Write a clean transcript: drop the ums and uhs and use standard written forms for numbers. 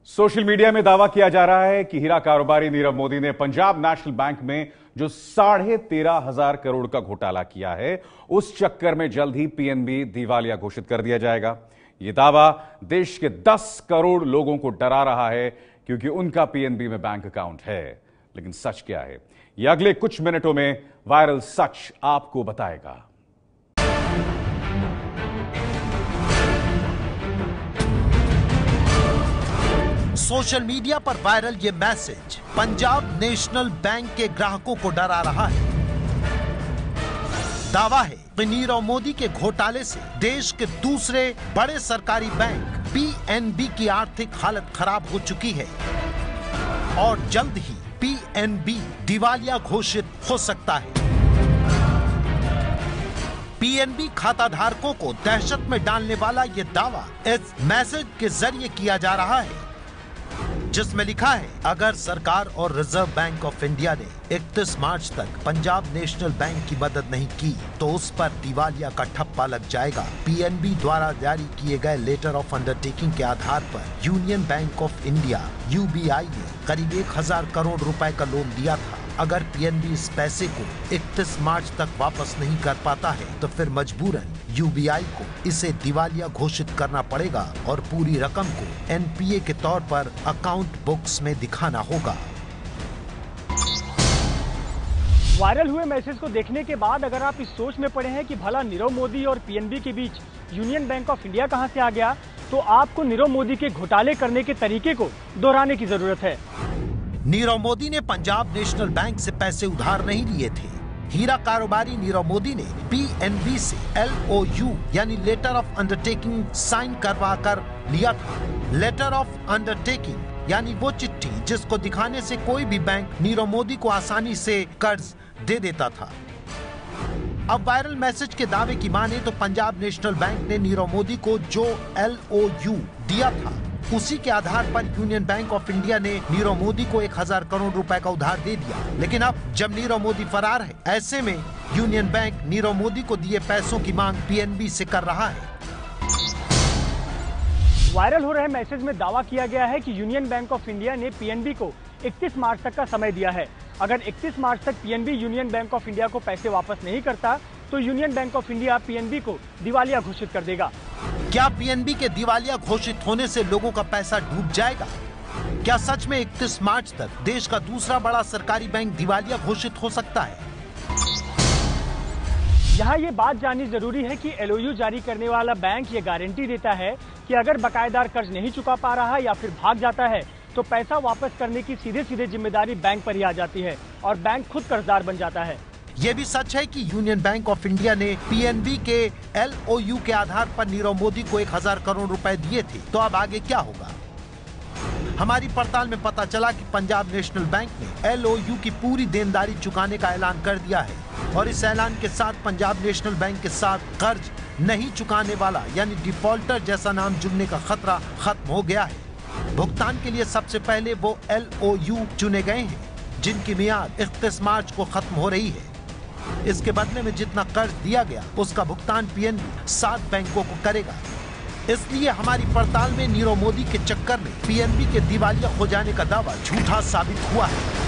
Social media में दावा किया जा रहा है कि हीरा कारोबारी नीरव मोदी ने पंजाब नेशनल बैंक में जो 13,500 करोड़ का घोटाला किया है, उस चक्कर में जल्द ही पीएनबी दिवालिया घोषित कर दिया जाएगा। यह दावा देश के 10 करोड़ लोगों को डरा रहा है, क्योंकि उनका पीएनबी में बैंक अकाउंट है। लेकिन सच क्या है, यह अगले कुछ मिनटों में वायरल सच आपको बताएगा। सोशल मीडिया पर वायरल ये मैसेज पंजाब नेशनल बैंक के ग्राहकों को डरा रहा है। दावा है कि नीरव मोदी के घोटाले से देश के दूसरे बड़े सरकारी बैंक पीएनबी की आर्थिक हालत खराब हो चुकी है और जल्द ही पीएनबी दिवालिया घोषित हो सकता है। पीएनबी खाता धारकों को दहशत में डालने वाला ये दावा इस मैसेज के जरिए किया जा रहा है, जिसमें लिखा है, अगर सरकार और रिजर्व बैंक ऑफ इंडिया ने 31 मार्च तक पंजाब नेशनल बैंक की मदद नहीं की तो उस पर दिवालिया का ठप्पा लग जाएगा। पीएनबी द्वारा जारी किए गए लेटर ऑफ अंडरटेकिंग के आधार पर union bank of India UBI ने करीब 1,000 करोड़ रुपए का लोन दिया था। अगर पीएनबी इस पैसे को 31 मार्च तक वापस नहीं कर पाता है तो फिर मजबूरन यूबीआई को इसे दिवालिया घोषित करना पड़ेगा और पूरी रकम को एनपीए के तौर पर अकाउंट बुक्स में दिखाना होगा। वायरल हुए मैसेज को देखने के बाद अगर आप इस सोच में पड़े हैं कि भला नीरव मोदी और पीएनबी के बीच यूनियन बैंक ऑफ इंडिया कहां से आ गया, तो आपको नीरव मोदी के घोटाले करने के तरीके को दोहराने की जरूरत है। नीरव मोदी ने पंजाब नेशनल बैंक से पैसे उधार नहीं लिए थे। हीरा कारोबारी नीरव मोदी ने पीएनबी से LOU यानी लेटर ऑफ अंडरटेकिंग साइन करवा कर लिया था। लेटर ऑफ अंडरटेकिंग यानी वो चिट्ठी जिसको दिखाने से कोई भी बैंक नीरव मोदी को आसानी से कर्ज दे देता था। अब वायरल मैसेज के दावे की माने तो पंजाब नेशनल बैंक ने नीरव मोदी को जो LOU दिया था, उसी के आधार पर यूनियन बैंक ऑफ इंडिया ने नीरव मोदी को 1,000 करोड़ रुपए का उधार दे दिया। लेकिन अब जब नीरव मोदी फरार है, ऐसे में यूनियन बैंक नीरव मोदी को दिए पैसों की मांग पीएनबी से कर रहा है। वायरल हो रहे मैसेज में दावा किया गया है कि यूनियन बैंक ऑफ इंडिया ने पीएनबी को 31 मार्च तक का समय दिया है। अगर 31 मार्च तक PNB union bank of India को पैसे वापस नहीं करता तो union bank of India PNB को दिवालिया घोषित कर देगा। क्या पीएनबी के दिवालिया घोषित होने से लोगों का पैसा डूब जाएगा? क्या सच में 31 मार्च तक देश का दूसरा बड़ा सरकारी बैंक दिवालिया घोषित हो सकता है? यहाँ ये बात जाननी जरूरी है कि LOU जारी करने वाला बैंक ये गारंटी देता है कि अगर बकायेदार कर्ज नहीं चुका पा रहा या फिर भाग जाता है तो पैसा वापस करने की सीधे जिम्मेदारी बैंक पर ही आ जाती है और बैंक खुद कर्जदार बन जाता है। ये भी सच है कि यूनियन बैंक ऑफ इंडिया ने पीएनबी के LOU के आधार पर नीरव मोदी को 1,000 करोड़ रुपए दिए थे। तो अब आगे क्या होगा? हमारी पड़ताल में पता चला कि पंजाब नेशनल बैंक ने LOU की पूरी देनदारी चुकाने का ऐलान कर दिया है और इस ऐलान के साथ पंजाब नेशनल बैंक के साथ कर्ज नहीं चुकाने वाला यानी डिफॉल्टर जैसा नाम जुड़ने का खतरा खत्म हो गया है। भुगतान के लिए सबसे पहले वो LOU चुने गए हैं जिनकी मियाद 31 मार्च को खत्म हो रही है। इसके बदले में जितना कर्ज दिया गया उसका भुगतान पीएनबी 7 बैंकों को करेगा। इसलिए हमारी पड़ताल में नीरव मोदी के चक्कर में पीएनबी के दिवालिया हो जाने का दावा झूठा साबित हुआ है।